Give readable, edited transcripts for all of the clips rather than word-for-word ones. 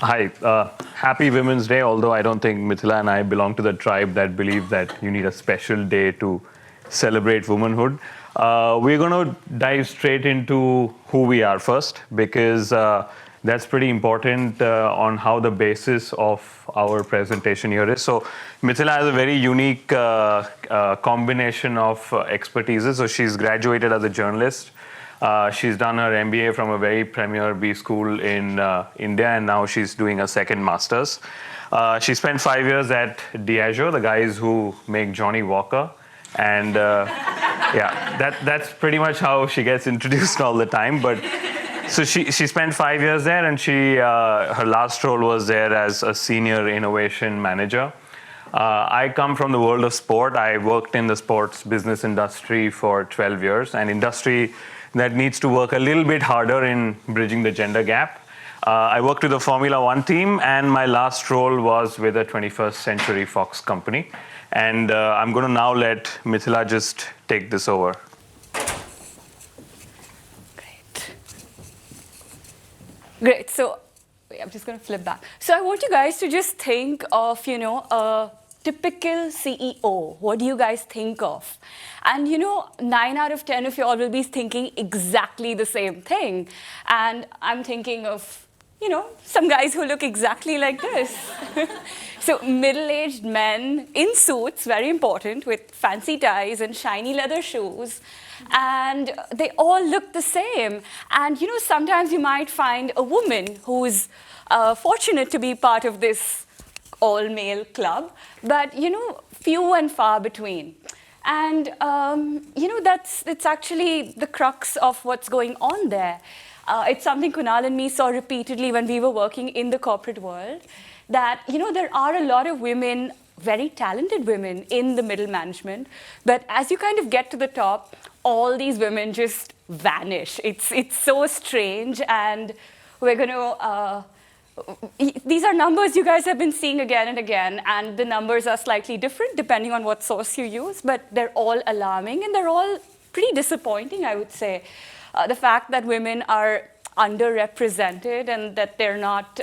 Hi, happy Women's Day, although I don't think Mithila and I belong to the tribe that believe that you need a special day to celebrate womanhood. We're going to dive straight into who we are first, because that's pretty important on how the basis of our presentation here is. So Mithila has a very unique combination of expertises. So she's graduated as a journalist. She's done her MBA from a very premier B school in India, and now she's doing a second master's. She spent 5 years at Diageo, the guys who make Johnny Walker. And yeah, that's pretty much how she gets introduced all the time. But so she spent 5 years there, and her last role was there as a senior innovation manager. I come from the world of sport. I worked in the sports business industry for 12 years, an industry that needs to work a little bit harder in bridging the gender gap. I worked with the Formula One team, and my last role was with a 21st Century Fox company. And I'm going to now let Mithila just take this over. Great. So I'm just going to flip back. So I want you guys to just think of, a typical CEO. What do you guys think of? And 9 out of 10 of you all will be thinking exactly the same thing. And I'm thinking of, some guys who look exactly like this. So middle-aged men in suits, very important, with fancy ties and shiny leather shoes. And they all look the same. And sometimes you might find a woman who's fortunate to be part of this all-male club, but few and far between. And it's actually the crux of what's going on there. It's something Kunal and me saw repeatedly when we were working in the corporate world, that there are a lot of women, very talented women in the middle management, but as you kind of get to the top, all these women just vanish. It's so strange, and we're going to these are numbers you guys have been seeing again and again, and the numbers are slightly different depending on what source you use, but they're all alarming and they're all pretty disappointing, I would say. The fact that women are underrepresented and that they're not,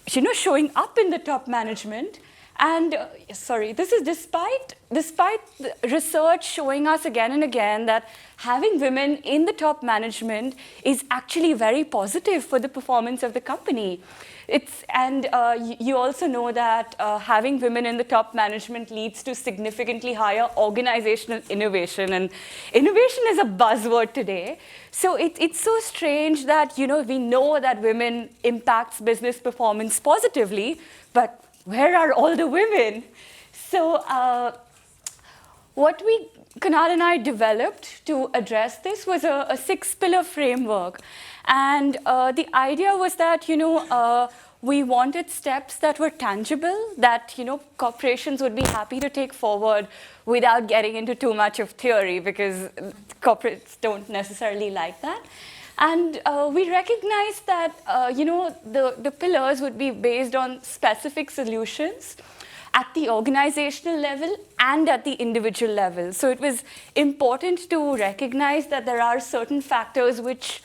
showing up in the top management. And this is despite the research showing us again and again that having women in the top management is actually very positive for the performance of the company. You also know that having women in the top management leads to significantly higher organizational innovation. And innovation is a buzzword today. So it's so strange that we know that women impacts business performance positively, but where are all the women? So what Kunal and I developed to address this was a 6-pillar framework. And the idea was that, we wanted steps that were tangible, that, corporations would be happy to take forward without getting into too much of theory, because corporates don't necessarily like that. And we recognized that, the pillars would be based on specific solutions at the organizational level and at the individual level. So it was important to recognize that there are certain factors which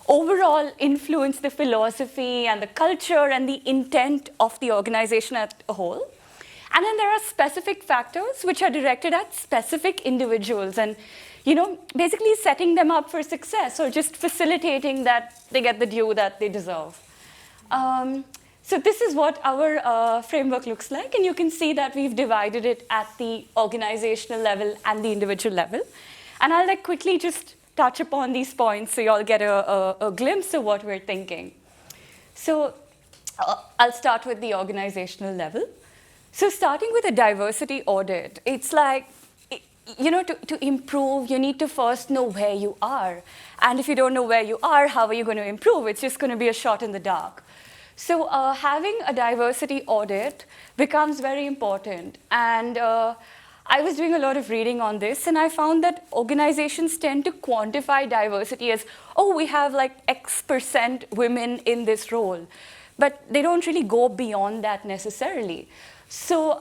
overall influence the philosophy and the culture and the intent of the organization as a whole. And then there are specific factors which are directed at specific individuals and basically setting them up for success or just facilitating that they get the due that they deserve. So this is what our framework looks like, and you can see that we've divided it at the organizational level and the individual level. And I'll quickly just touch upon these points so you all get a glimpse of what we're thinking. So I'll start with the organizational level. So starting with a diversity audit, it's like, to improve, you need to first know where you are. And if you don't know where you are, how are you going to improve? It's just going to be a shot in the dark. So having a diversity audit becomes very important. And I was doing a lot of reading on this, and I found that organizations tend to quantify diversity as, we have X% women in this role. But they don't really go beyond that necessarily. So,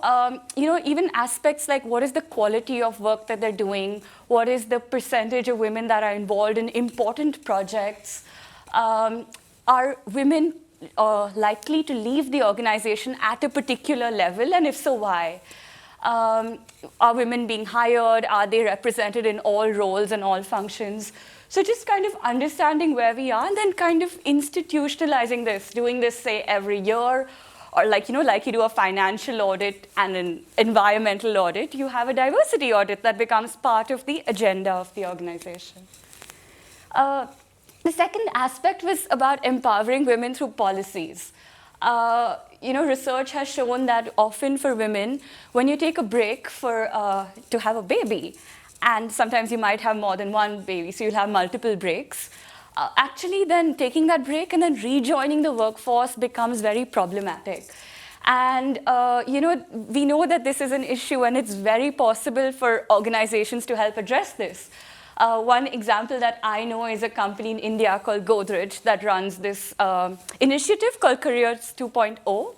even aspects like what is the quality of work that they're doing, what is the percentage of women that are involved in important projects, are women likely to leave the organization at a particular level, and if so, why? Are women being hired? Are they represented in all roles and all functions? So just kind of understanding where we are and then kind of institutionalizing this, doing this, say, every year, or like you do a financial audit and an environmental audit, you have a diversity audit that becomes part of the agenda of the organization. The second aspect was about empowering women through policies. Research has shown that often for women, when you take a break to have a baby, and sometimes you might have more than one baby, so you'll have multiple breaks, actually then taking that break and then rejoining the workforce becomes very problematic. And we know that this is an issue, and it's very possible for organizations to help address this. One example that I know is a company in India called Godrej that runs this initiative called Careers 2.0,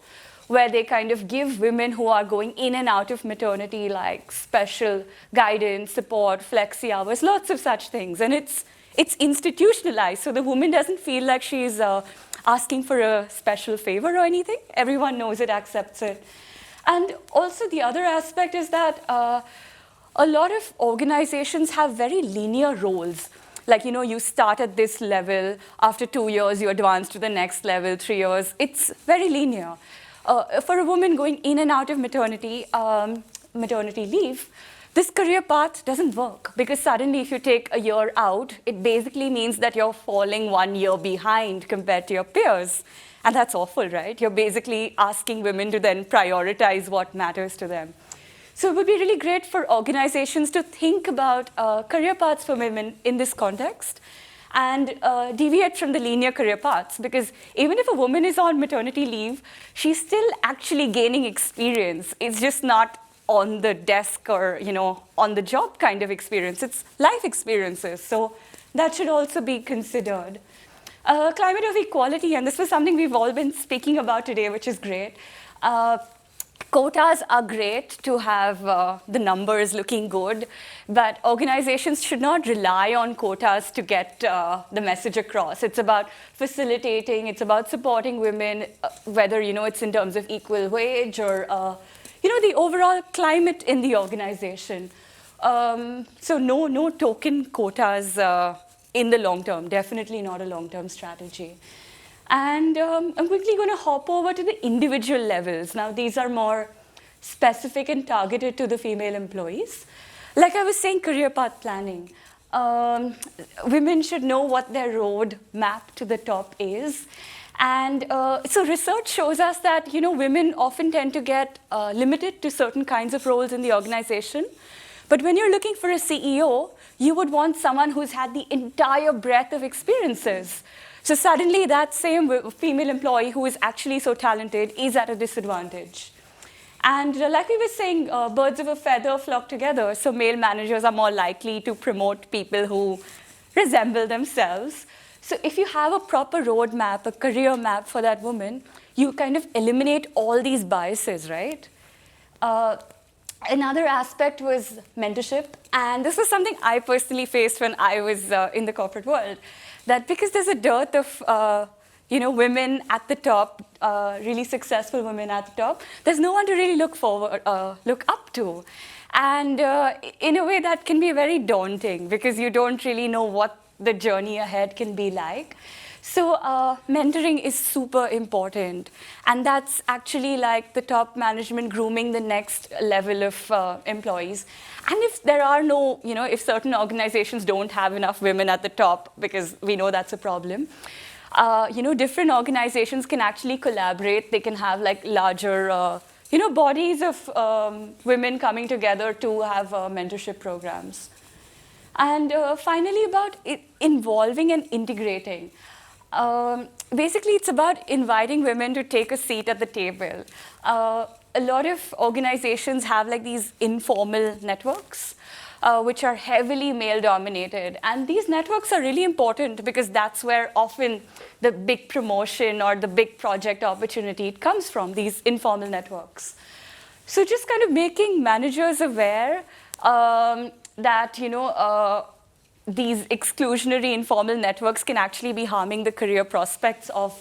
where they kind of give women who are going in and out of maternity like special guidance, support, flexi hours, lots of such things. And it's institutionalized, so the woman doesn't feel like she's asking for a special favor or anything. Everyone knows it, accepts it. And also the other aspect is that a lot of organizations have very linear roles. Like, you start at this level, after 2 years, you advance to the next level, 3 years. It's very linear. For a woman going in and out of maternity leave, this career path doesn't work, because suddenly if you take a year out, it basically means that you're falling 1 year behind compared to your peers. And that's awful, right? You're basically asking women to then prioritize what matters to them. So it would be really great for organizations to think about career paths for women in this context and deviate from the linear career paths, because even if a woman is on maternity leave, she's still actually gaining experience. It's just not on the desk or on the job kind of experience. It's life experiences. So that should also be considered. Climate of equality, and this was something we've all been speaking about today, which is great. Quotas are great to have the numbers looking good, but organizations should not rely on quotas to get the message across. It's about facilitating, it's about supporting women, whether it's in terms of equal wage or the overall climate in the organization. So no token quotas in the long term, definitely not a long-term strategy. And I'm quickly going to hop over to the individual levels. Now, these are more specific and targeted to the female employees. Like I was saying, career path planning. Women should know what their road map to the top is. And so research shows us that women often tend to get limited to certain kinds of roles in the organization. But when you're looking for a CEO, you would want someone who's had the entire breadth of experiences. So suddenly that same female employee who is actually so talented is at a disadvantage. And like we were saying, birds of a feather flock together. So male managers are more likely to promote people who resemble themselves. So if you have a proper roadmap, a career map for that woman, you kind of eliminate all these biases, right? Another aspect was mentorship. And this was something I personally faced when I was in the corporate world. That because there's a dearth of women at the top, really successful women at the top, there's no one to really look up to. And in a way that can be very daunting, because you don't really know what the journey ahead can be like. So mentoring is super important. And that's actually like the top management grooming the next level of employees. And if there are no, if certain organizations don't have enough women at the top, because we know that's a problem, different organizations can actually collaborate. They can have like larger, bodies of women coming together to have mentorship programs. And finally, about involving and integrating. Basically, it's about inviting women to take a seat at the table. A lot of organizations have like these informal networks, which are heavily male-dominated. And these networks are really important because that's where often the big promotion or the big project opportunity comes from, these informal networks. So just kind of making managers aware that, these exclusionary informal networks can actually be harming the career prospects of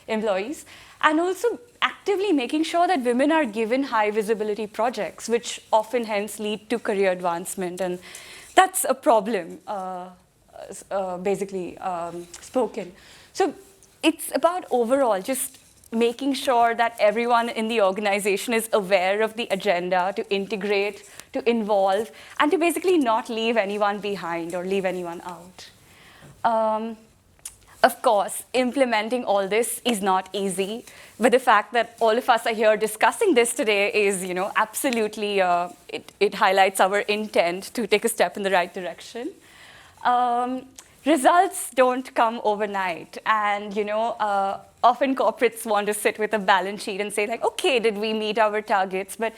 employees, and also actively making sure that women are given high visibility projects, which often hence lead to career advancement. And that's a problem, basically spoken. So it's about overall just making sure that everyone in the organization is aware of the agenda, to integrate, to involve, and to basically not leave anyone behind or leave anyone out. Of course, implementing all this is not easy, but the fact that all of us are here discussing this today is, absolutely, it highlights our intent to take a step in the right direction. Results don't come overnight, and often corporates want to sit with a balance sheet and say like, okay, did we meet our targets? But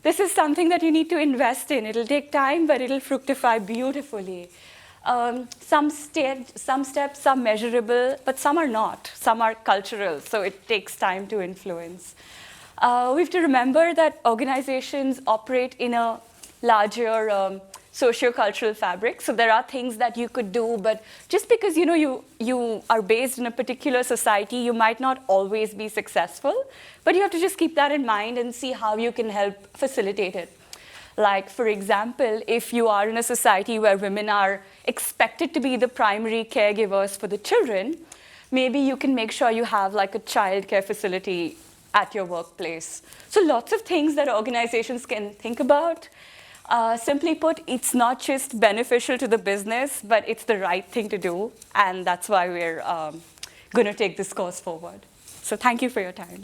this is something that you need to invest in. It'll take time, but it'll fructify beautifully. Some steps are measurable, but some are not. Some are cultural, so it takes time to influence. We have to remember that organizations operate in a larger socio-cultural fabric. So there are things that you could do, but just because you are based in a particular society, you might not always be successful. But you have to just keep that in mind and see how you can help facilitate it. Like, for example, if you are in a society where women are expected to be the primary caregivers for the children, maybe you can make sure you have like a childcare facility at your workplace. So lots of things that organizations can think about. Simply put, it's not just beneficial to the business, but it's the right thing to do. And that's why we're going to take this course forward. So thank you for your time.